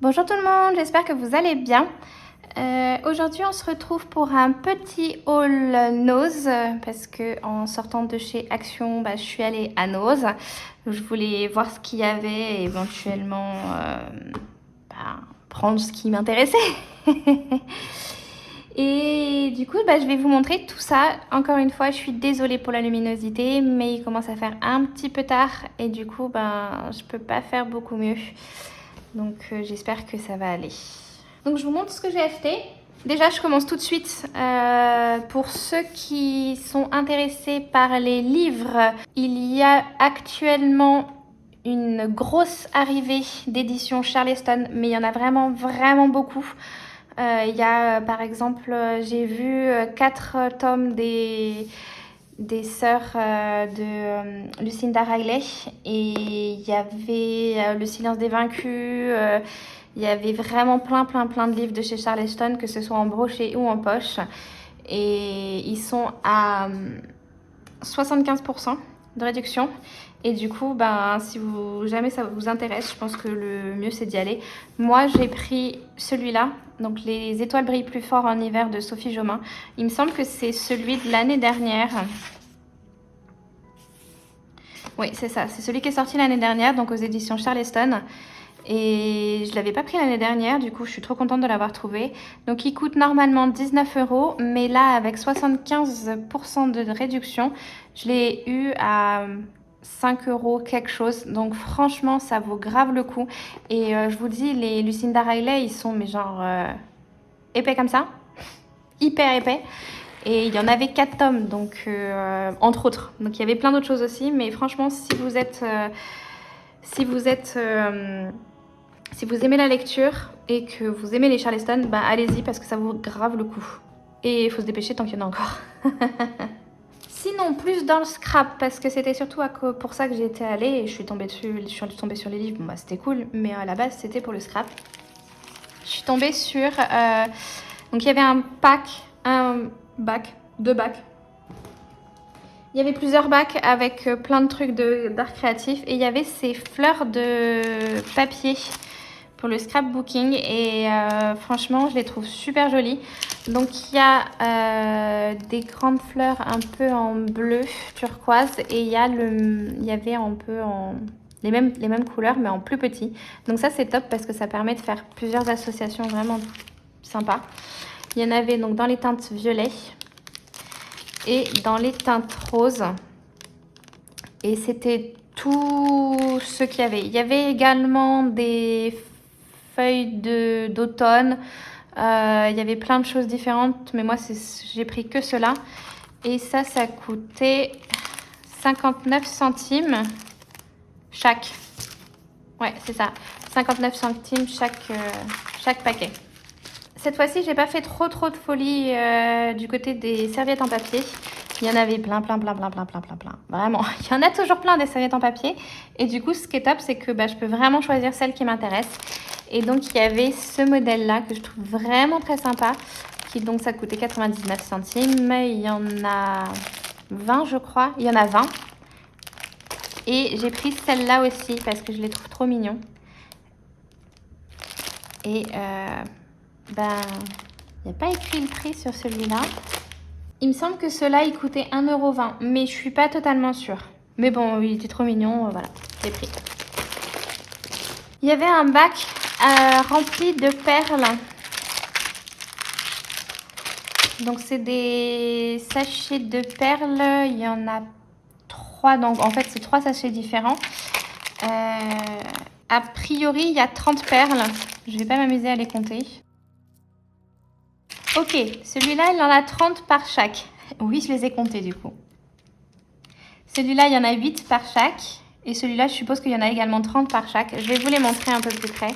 Bonjour tout le monde, j'espère que vous allez bien. Aujourd'hui on se retrouve pour un petit haul Nose parce que en sortant de chez Action, je suis allée à Nose. Je voulais voir ce qu'il y avait et éventuellement prendre ce qui m'intéressait. Et du coup, je vais vous montrer tout ça. Encore une fois, je suis désolée pour la luminosité, mais il commence à faire un petit peu tard et du coup, je peux pas faire beaucoup mieux. Donc j'espère que ça va aller. Donc je vous montre ce que j'ai acheté. Déjà, je commence tout de suite. Pour ceux qui sont intéressés par les livres, il y a actuellement une grosse arrivée d'éditions Charleston, mais il y en a vraiment beaucoup. Il y a par exemple, j'ai vu 4 tomes des sœurs de Lucinda Riley et il y avait Le Silence des Vaincus, il y avait vraiment plein de livres de chez Charleston, que ce soit en brochet ou en poche, et ils sont à 75% de réduction. Et du coup, si jamais ça vous intéresse, je pense que le mieux c'est d'y aller. Moi, j'ai pris celui-là, donc Les étoiles brillent plus fort en hiver de Sophie Jomain. Il me semble que c'est celui de l'année dernière. Oui, c'est ça, c'est celui qui est sorti l'année dernière, donc aux éditions Charleston. Et je l'avais pas pris l'année dernière, du coup je suis trop contente de l'avoir trouvé. Donc il coûte normalement 19 €, mais là avec 75% de réduction, je l'ai eu à 5 € quelque chose. Donc franchement ça vaut grave le coup. Et je vous dis, les Lucinda Riley, ils sont épais comme ça, hyper épais. Et il y en avait 4 tomes, donc entre autres. Donc il y avait plein d'autres choses aussi, mais franchement si vous aimez la lecture et que vous aimez les Charleston, allez-y parce que ça vaut grave le coup. Et il faut se dépêcher tant qu'il y en a encore. Sinon, plus dans le scrap, parce que c'était surtout pour ça que j'y étais allée et je suis tombée sur les livres, c'était cool, mais à la base c'était pour le scrap. Je suis tombée sur... donc il y avait deux bacs. Il y avait plusieurs bacs avec plein de trucs d'art créatif et il y avait ces fleurs de papier pour le scrapbooking et franchement je les trouve super jolies. Donc il y a des grandes fleurs un peu en bleu turquoise et il y avait un peu les mêmes couleurs mais en plus petit. Donc ça c'est top parce que ça permet de faire plusieurs associations vraiment sympas. Il y en avait donc dans les teintes violet et dans les teintes roses. Et c'était tout ce qu'il y avait. Il y avait également des feuilles d'automne. Il y avait plein de choses différentes, mais moi j'ai pris que cela. Et ça coûtait 59 centimes chaque. Ouais, c'est ça. 59 centimes chaque paquet. Cette fois-ci, j'ai pas fait trop de folie du côté des serviettes en papier. Il y en avait plein. Vraiment, il y en a toujours plein des serviettes en papier. Et du coup, ce qui est top, c'est que je peux vraiment choisir celle qui m'intéresse. Et donc, il y avait ce modèle-là que je trouve vraiment très sympa. Donc, ça coûtait 99 centimes. Il y en a 20, je crois. Il y en a 20. Et j'ai pris celle-là aussi parce que je les trouve trop mignons. Et... il n'y a pas écrit le prix sur celui-là. Il me semble que ceux-là, ils coûtaient 1,20 €, mais je suis pas totalement sûre. Mais bon, il était trop mignon, voilà, j'ai pris. Il y avait un bac rempli de perles. Donc c'est des sachets de perles, il y en a 3, donc en fait c'est 3 sachets différents. A priori, il y a 30 perles. Je vais pas m'amuser à les compter. Ok, celui-là, il en a 30 par chaque. Oui, je les ai comptés du coup. Celui-là, il y en a 8 par chaque. Et celui-là, je suppose qu'il y en a également 30 par chaque. Je vais vous les montrer un peu plus près.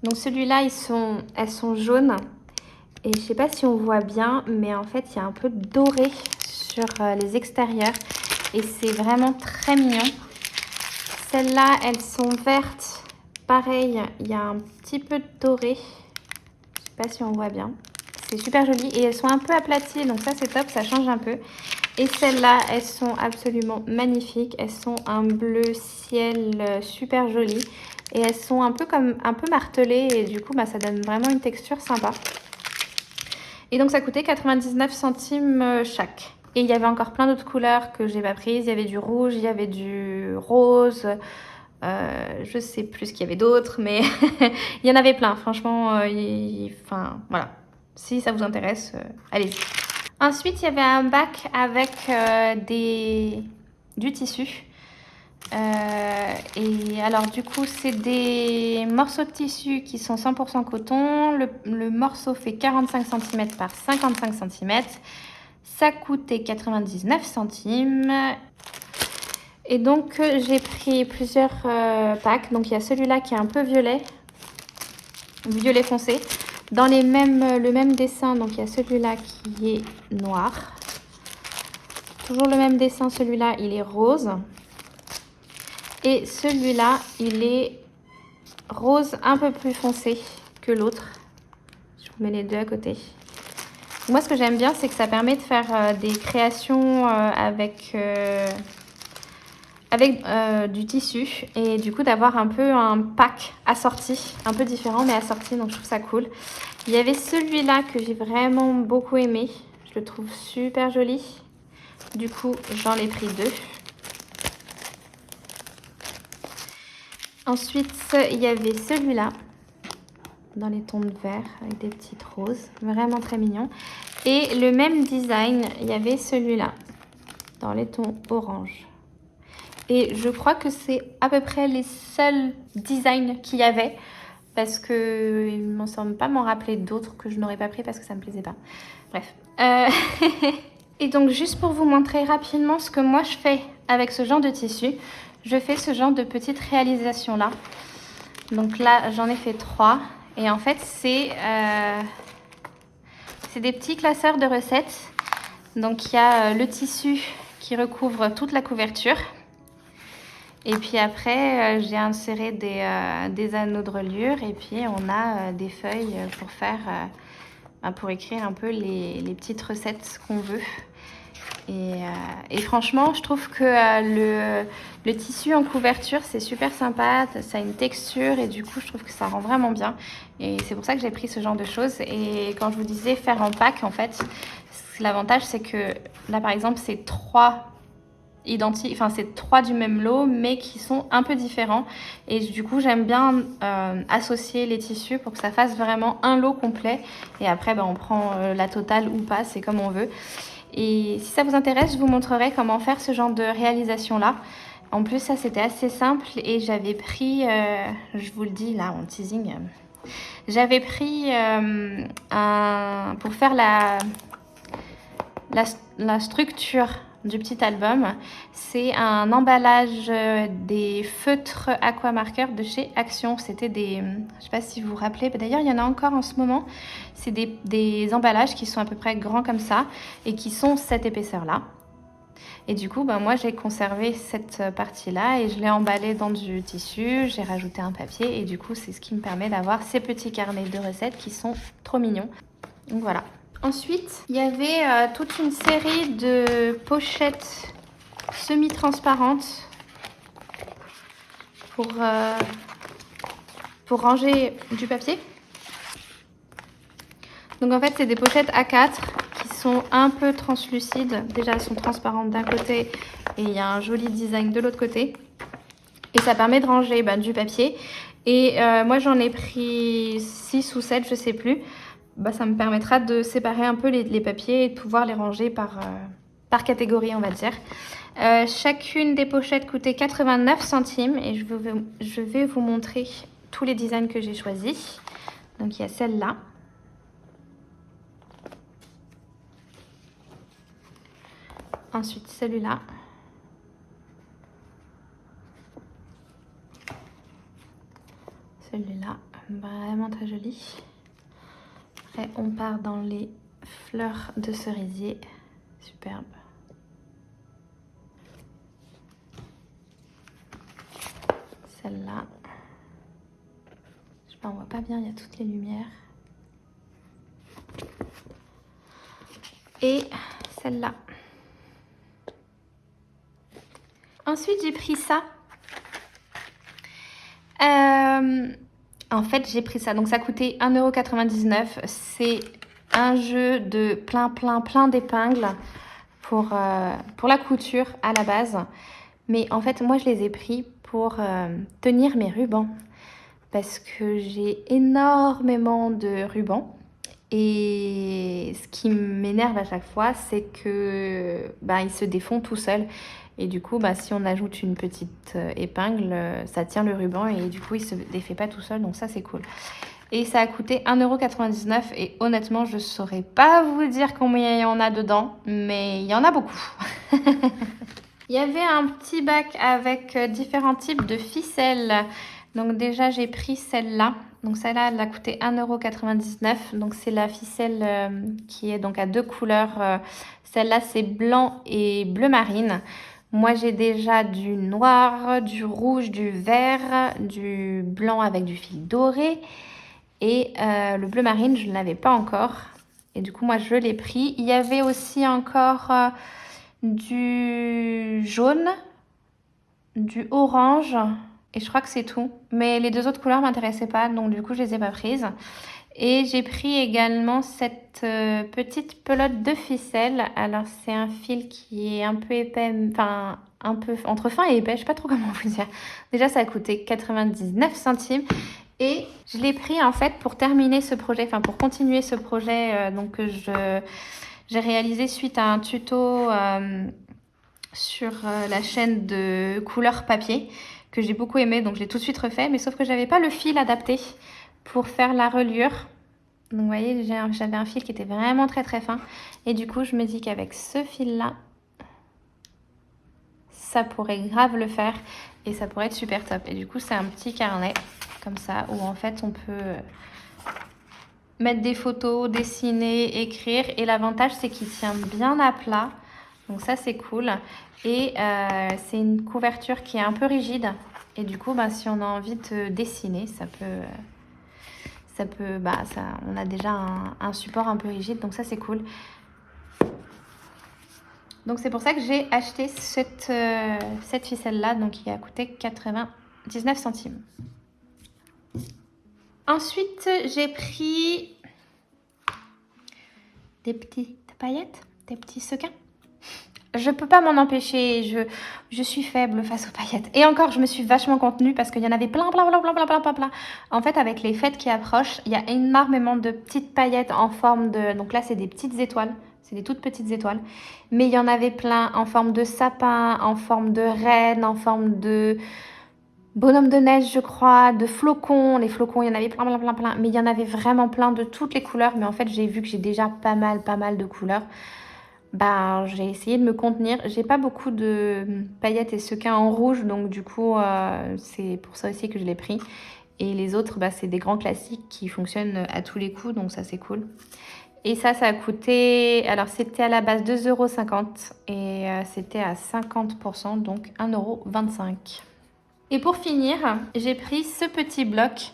Donc celui-là, elles sont jaunes. Et je sais pas si on voit bien, mais en fait, il y a un peu de doré sur les extérieurs. Et c'est vraiment très mignon. Celles-là, elles sont vertes. Pareil, il y a un petit peu de doré. Je sais pas si on voit bien. C'est super joli et elles sont un peu aplaties, donc ça c'est top, ça change un peu. Et celles-là, elles sont absolument magnifiques. Elles sont un bleu ciel super joli. Et elles sont un peu martelées. Et du coup, bah, ça donne vraiment une texture sympa. Et donc, ça coûtait 99 centimes chaque. Et il y avait encore plein d'autres couleurs que j'ai pas prises. Il y avait du rouge, il y avait du rose. Je sais plus ce qu'il y avait d'autres, mais il y en avait plein. Franchement, enfin, voilà. Si ça vous intéresse, allez-y. Ensuite, il y avait un bac avec du tissu. Et alors, du coup, c'est des morceaux de tissu qui sont 100% coton. Le morceau fait 45 cm par 55 cm. Ça coûtait 99 centimes. Et donc, j'ai pris plusieurs packs. Donc, il y a celui-là qui est un peu violet foncé. Dans le même dessin, donc il y a celui-là qui est noir. Toujours le même dessin, celui-là, il est rose. Et celui-là, il est rose un peu plus foncé que l'autre. Je vous mets les deux à côté. Moi, ce que j'aime bien, c'est que ça permet de faire des créations avec du tissu. Et du coup, d'avoir un peu un pack assorti, un peu différent, mais assorti. Donc, je trouve ça cool. Il y avait celui-là que j'ai vraiment beaucoup aimé. Je le trouve super joli. Du coup, j'en ai pris deux. Ensuite, il y avait celui-là, dans les tons de vert, avec des petites roses. Vraiment très mignon. Et le même design, il y avait celui-là, dans les tons orange. Et je crois que c'est à peu près les seuls designs qu'il y avait. Parce que il ne me semble pas m'en rappeler d'autres que je n'aurais pas pris parce que ça ne me plaisait pas. Bref. Et donc, juste pour vous montrer rapidement ce que moi je fais avec ce genre de tissu, je fais ce genre de petites réalisations-là. Donc là, j'en ai fait 3. Et en fait, c'est des petits classeurs de recettes. Donc, il y a le tissu qui recouvre toute la couverture. Et puis après, j'ai inséré des anneaux de reliure. Et puis, on a des feuilles pour écrire un peu les petites recettes qu'on veut. Et franchement, je trouve que le tissu en couverture, c'est super sympa. Ça a une texture et du coup, je trouve que ça rend vraiment bien. Et c'est pour ça que j'ai pris ce genre de choses. Et quand je vous disais faire en pack, en fait, l'avantage, c'est que là, par exemple, c'est 3 identiques, enfin, c'est 3 du même lot, mais qui sont un peu différents. Et du coup, j'aime bien associer les tissus pour que ça fasse vraiment un lot complet. Et après, on prend la totale ou pas, c'est comme on veut. Et si ça vous intéresse, je vous montrerai comment faire ce genre de réalisation-là. En plus, ça, c'était assez simple et j'avais pris, je vous le dis là en teasing, j'avais pris pour faire la structure du petit album, c'est un emballage des feutres aquamarqueurs de chez Action. C'était des, je ne sais pas si vous vous rappelez, d'ailleurs il y en a encore en ce moment. C'est des emballages qui sont à peu près grands comme ça et qui sont cette épaisseur-là. Et du coup, moi j'ai conservé cette partie-là et je l'ai emballée dans du tissu, j'ai rajouté un papier et du coup c'est ce qui me permet d'avoir ces petits carnets de recettes qui sont trop mignons. Donc voilà. Ensuite, il y avait toute une série de pochettes semi-transparentes pour ranger du papier. Donc en fait, c'est des pochettes A4 qui sont un peu translucides. Déjà, elles sont transparentes d'un côté et il y a un joli design de l'autre côté. Et ça permet de ranger du papier. Et moi, j'en ai pris 6 ou 7, je sais plus. Ça me permettra de séparer un peu les papiers et de pouvoir les ranger par catégorie, on va dire. Chacune des pochettes coûtait 89 centimes et je vais vous montrer tous les designs que j'ai choisis. Donc, il y a celle-là. Ensuite, celui-là. Celui-là, vraiment très joli. Après, on part dans les fleurs de cerisier. Superbe. Celle-là. Je sais pas, on voit pas bien, il y a toutes les lumières. Et celle-là. Ensuite, j'ai pris ça. En fait, j'ai pris ça. Donc, ça coûtait 1,99 €. C'est un jeu de plein d'épingles pour la couture à la base. Mais en fait, moi, je les ai pris pour tenir mes rubans. Parce que j'ai énormément de rubans. Et ce qui m'énerve à chaque fois, c'est que ils se défont tout seuls. Et du coup, si on ajoute une petite épingle, ça tient le ruban et du coup, il se défait pas tout seul. Donc ça, c'est cool. Et ça a coûté 1,99 € et honnêtement, je saurais pas vous dire combien il y en a dedans, mais il y en a beaucoup. Il y avait un petit bac avec différents types de ficelles. Donc déjà, j'ai pris celle-là. Donc celle-là, elle a coûté 1,99 €. Donc c'est la ficelle qui est donc à 2 couleurs. Celle-là, c'est blanc et bleu marine. Moi, j'ai déjà du noir, du rouge, du vert, du blanc avec du fil doré. Et le bleu marine, je ne l'avais pas encore. Et du coup, moi, je l'ai pris. Il y avait aussi encore du jaune, du orange. Et je crois que c'est tout. Mais les deux autres couleurs ne m'intéressaient pas. Donc, du coup, je ne les ai pas prises. Et j'ai pris également cette petite pelote de ficelle. Alors, c'est un fil qui est un peu épais, enfin, un peu entre fin et épais. Je ne sais pas trop comment vous dire. Déjà, ça a coûté 99 centimes. Et je l'ai pris en fait pour terminer ce projet, enfin pour continuer ce projet que j'ai réalisé suite à un tuto sur la chaîne de couleur papier que j'ai beaucoup aimé. Donc je l'ai tout de suite refait, mais sauf que j'avais pas le fil adapté pour faire la reliure. Donc vous voyez, j'avais un fil qui était vraiment très fin. Et du coup, je me dis qu'avec ce fil-là, ça pourrait grave le faire et ça pourrait être super top. Et du coup, c'est un petit carnet comme ça où en fait on peut mettre des photos, dessiner, écrire. Et l'avantage, c'est qu'il tient bien à plat. Donc ça, c'est cool. Et c'est une couverture qui est un peu rigide. Et du coup, si on a envie de dessiner, on a déjà un support un peu rigide. Donc ça, c'est cool. Donc c'est pour ça que j'ai acheté cette ficelle-là, donc qui a coûté 99 centimes. Ensuite, j'ai pris des petites paillettes, des petits sequins. Je peux pas m'en empêcher, je suis faible face aux paillettes. Et encore, je me suis vachement contenue parce qu'il y en avait plein. En fait, avec les fêtes qui approchent, il y a énormément de petites paillettes en forme de... Donc là, c'est des petites étoiles. C'est des toutes petites étoiles. Mais il y en avait plein en forme de sapin, en forme de reine, en forme de bonhomme de neige, je crois, de flocons. Les flocons, il y en avait plein. Mais il y en avait vraiment plein de toutes les couleurs. Mais en fait, j'ai vu que j'ai déjà pas mal de couleurs. J'ai essayé de me contenir. J'ai pas beaucoup de paillettes et sequins en rouge. Donc du coup, c'est pour ça aussi que je l'ai pris. Et les autres, c'est des grands classiques qui fonctionnent à tous les coups. Donc ça, c'est cool. Et ça a coûté... Alors, c'était à la base 2,50 € et c'était à 50%, donc 1,25 €. Et pour finir, j'ai pris ce petit bloc,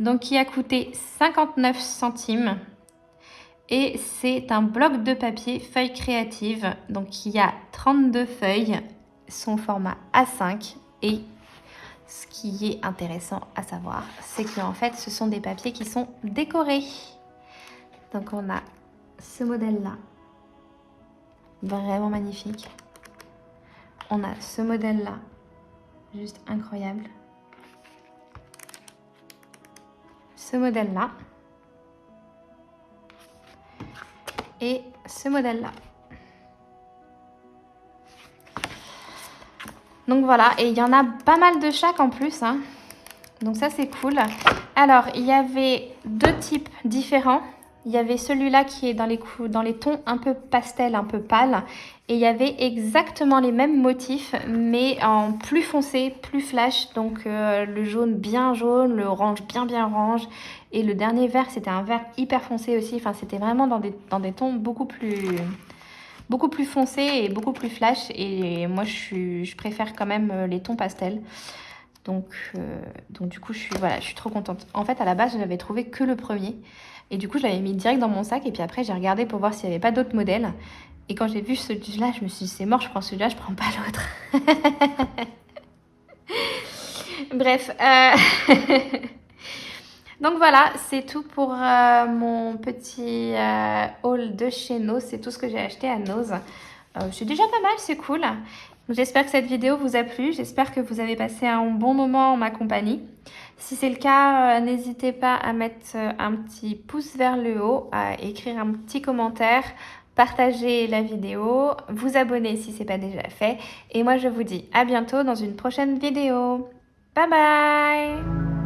donc qui a coûté 59 centimes. Et c'est un bloc de papier feuille créative. Donc, il y a 32 feuilles, son format A5. Et ce qui est intéressant à savoir, c'est qu'en fait, ce sont des papiers qui sont décorés. Donc on a ce modèle-là, vraiment magnifique. On a ce modèle-là, juste incroyable. Ce modèle-là. Et ce modèle-là. Donc voilà, et il y en a pas mal de chaque en plus, hein. Donc ça, c'est cool. Alors, il y avait deux types différents. Il y avait celui-là qui est dans les tons un peu pastel, un peu pâle. Et il y avait exactement les mêmes motifs, mais en plus foncé, plus flash. Donc le jaune bien jaune, le orange bien orange. Et le dernier vert, c'était un vert hyper foncé aussi. Enfin, c'était vraiment dans des tons beaucoup plus foncés et beaucoup plus flash. Et moi, je préfère quand même les tons pastels. Donc du coup, je suis trop contente. En fait, à la base, je n'avais trouvé que le premier. Et du coup, je l'avais mis direct dans mon sac. Et puis après, j'ai regardé pour voir s'il n'y avait pas d'autres modèles. Et quand j'ai vu celui-là, je me suis dit, c'est mort, je prends celui-là, je prends pas l'autre. Bref. Donc voilà, c'est tout pour mon petit haul de chez Nose. C'est tout ce que j'ai acheté à Nose. C'est déjà pas mal, c'est cool. J'espère que cette vidéo vous a plu. J'espère que vous avez passé un bon moment en ma compagnie. Si c'est le cas, n'hésitez pas à mettre un petit pouce vers le haut, à écrire un petit commentaire, partager la vidéo, vous abonner si ce n'est pas déjà fait. Et moi, je vous dis à bientôt dans une prochaine vidéo. Bye bye!